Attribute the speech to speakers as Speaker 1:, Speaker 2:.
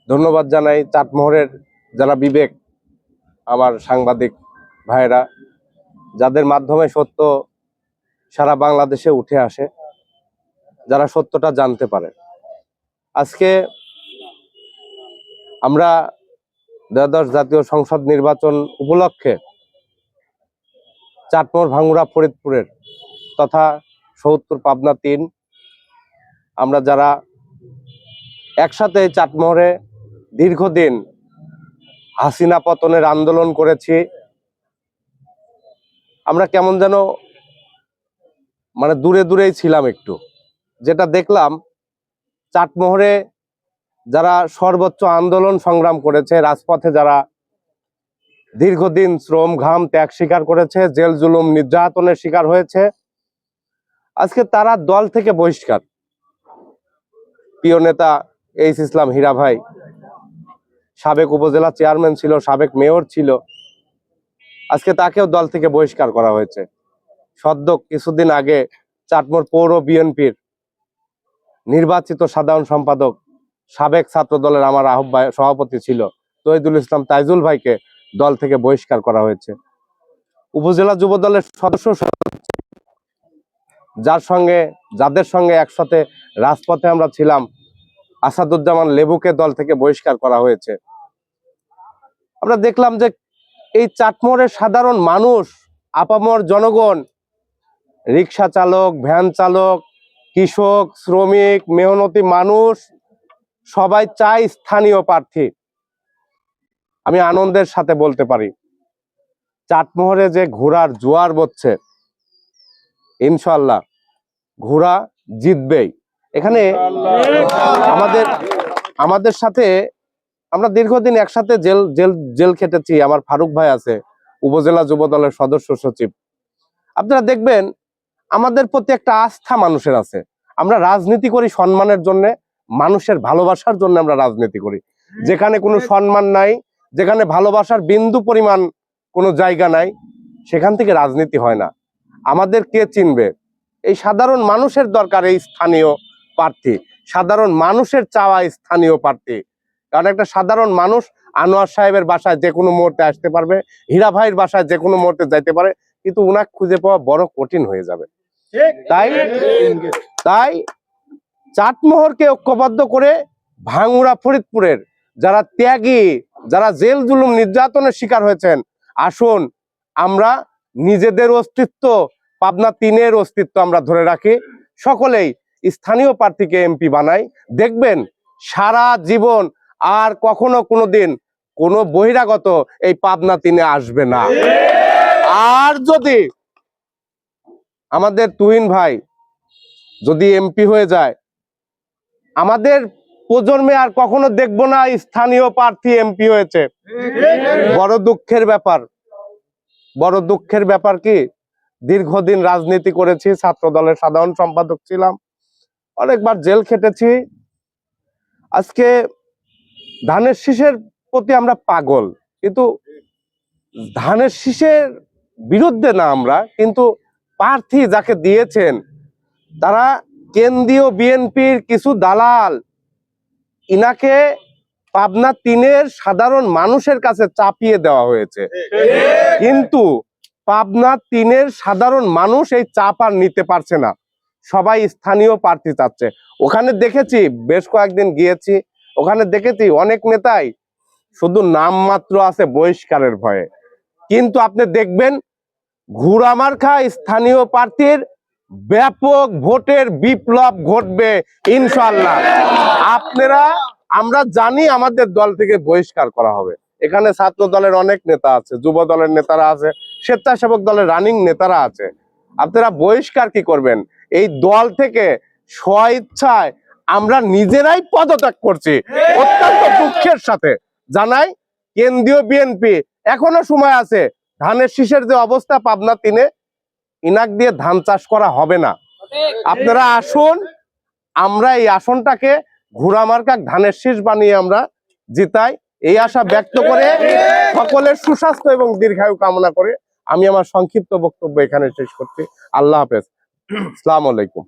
Speaker 1: ধন্যবাদ জানাই চাটমোহরের যারা বিবেক, আমার সাংবাদিক ভাইরা, যাদের মাধ্যমে সত্য সারা বাংলাদেশে উঠে আসে, যারা সত্যটা জানতে পারে। আজকে আমরা দ্বাদশ জাতীয় সংসদ নির্বাচন উপলক্ষে চাটমোহর, ভাঙ্গুড়া, ফরিদপুরের তথা ৭০ পাবনা ৩ আমরা যারা একসাথে চাটমোহরে দীর্ঘদিন হাসিনা পতনের আন্দোলন করেছি, আমরা কেমন যেন দূরে দূরেই ছিলাম একটু। যেটা দেখলাম, চাটমোহরে যারা সর্বোচ্চ আন্দোলন সংগ্রাম করেছে, রাজপথে যারা দীর্ঘদিন শ্রম ঘাম ত্যাগ স্বীকার করেছে, জেল জুলুম নির্যাতনের শিকার হয়েছে, আজকে তারা দল থেকে বহিষ্কার। প্রিয় নেতা এইচ ইসলাম হীরা ভাই সাবেক উপজেলা চেয়ারম্যান ছিল, সাবেক মেয়র ছিল, আজকে তাকেও দল থেকে বহিষ্কার করা হয়েছে। সদ্য কিছুদিন আগে চাটমোহর পৌর বিএনপির নির্বাচিত সাধারণ সম্পাদক, সাবেক ছাত্র দলের আমার আহ্বায়ক সভাপতি ছিল তহিদুল ইসলাম তাইজুল ভাইকে দল থেকে বহিষ্কার করা হয়েছে। উপজেলা যুব দলের সদস্য যাদের সঙ্গে একসাথে রাজপথে আমরা ছিলাম, আসাদুজ্জামান লেবুকে দল থেকে বহিষ্কার করা হয়েছে। আমরা দেখলাম যে এই চাটমোহরের সাধারণ মানুষ, আপামর জনগণ, রিক্সা চালক, ভ্যান চালক, কৃষক, শ্রমিক, মেহনতি মানুষ সবাই চায় স্থানীয় প্রার্থী। আমি আনন্দের সাথে বলতে পারি, চাটমোহরে যে ঘোড়ার জোয়ার বচ্ছে, ইনশাআল্লাহ ঘোড়া জিতবেই। এখানে আমাদের সাথে আমরা দীর্ঘদিন একসাথে জেল খেটেছি। আমার ফারুক ভাই আছে, উপজেলা যুব দলের সদস্য সচিব। আপনারা দেখবেন আমাদের প্রতি একটা আস্থা মানুষের আছে। আমরা রাজনীতি করি সম্মানের জন্য, মানুষের ভালোবাসার জন্য আমরা রাজনীতি করি। যেখানে কোনো সম্মান নাই, যেখানে ভালোবাসার বিন্দু পরিমাণ কোনো জায়গা নাই, সেখান থেকে রাজনীতি হয় না। আমাদের কে চিনবে? এই সাধারণ মানুষের দরকার এই স্থানীয় প্রার্থী, সাধারণ মানুষের চাওয়া স্থানীয় প্রার্থী। কারণ একটা সাধারণ মানুষ আনোয়ার সাহেবের বাসায় যে কোনো মুহূর্তে আসতে পারবে, হীরা ভাইয়ের বাসায় যে কোনো মুহূর্তে যাইতে পারে, কিন্তু উনাকে খুঁজে পাওয়া বড় কঠিন হয়ে যাবে। তাই চাটমোহরকে ঐক্যবদ্ধ করে ভাঙ্গুড়া, ফরিদপুরের যারা ত্যাগী, যারা জেল জুলুম নির্যাতনের শিকার হয়েছেন, আসুন আমরা নিজেদের অস্তিত্ব, পাবনা ৩-এর অস্তিত্ব আমরা ধরে রাখি, সকলেই স্থানীয় প্রার্থীকে এমপি বানাই। দেখবেন সারা জীবন আর কখনো কোনোদিন কোনো বহিরাগত এই পাবনা ৩-এ আসবে না। আর যদি আমাদের তুহিন ভাই যদি এমপি হয়ে যায়, আমাদের প্রজন্মে আর কখনো দেখবো না স্থানীয় প্রার্থী এমপি হয়েছে। বড় দুঃখের ব্যাপার। বড় দুঃখের ব্যাপার কি, দীর্ঘদিন রাজনীতি করেছি, ছাত্র দলের সাধারণ সম্পাদক ছিলাম, অনেকবার জেল খেটেছি। আজকে ধানের শীষের প্রতি আমরা পাগল, কিন্তু ধানের শীষের বিরুদ্ধে না আমরা, কিন্তু প্রার্থী যাকে দিয়েছেন তারা কেন্দ্রীয় বিএনপির কিছু দালাল, ইনাকে পাবনা ৩-এর সাধারণ মানুষের কাছে চাপিয়ে দেওয়া হয়েছে। কিন্তু পাবনা ৩-এর সাধারণ মানুষ এই চাপ আর নিতে পারছে না, সবাই স্থানীয় প্রার্থী চাচ্ছে। ওখানে দেখেছি, বেশ কয়েকদিন গিয়েছি, ওখানে দেখেছি অনেক নেতাই শুধু নামমাত্র আছে বহিষ্কারের ভয়ে। কিন্তু আপনি দেখবেন ঘুরামার্কা স্থানীয় প্রার্থীর ব্যাপক ভোটের বিপ্লব ঘটবে ইনশাআল্লাহ। আমরা জানি আমাদের দল থেকে বহিষ্কার করা হবে। এখানে ছাত্র দলের অনেক নেতা আছে, যুব দলের নেতারা আছে, স্বেচ্ছাসেবক দলের রানিং নেতারা আছে। আপনারা বহিষ্কার কি করবেন? এই দল থেকে স্বইচ্ছায় আমরা নিজেরাই পদত্যাগ করছি। অত্যন্ত দুঃখের সাথে জানাই, কেন্দ্রীয় বিএনপি এখনো সময় আছে। ধানের শীষের যে অবস্থা পাবনা ৩-এ, ইনাক দিয়ে ধান চাষ করা হবে না। আপনারা আসুন, আমরা এই আসনটাকে ঘোড়ামার্কা ধানের শীষ বানিয়ে আমরা জিতাই, এই আশা ব্যক্ত করে সকলের সুস্বাস্থ্য এবং দীর্ঘায়ু কামনা করে আমি আমার সংক্ষিপ্ত বক্তব্য এখানে শেষ করছি। আল্লাহ হাফেজ। আসসালামু আলাইকুম।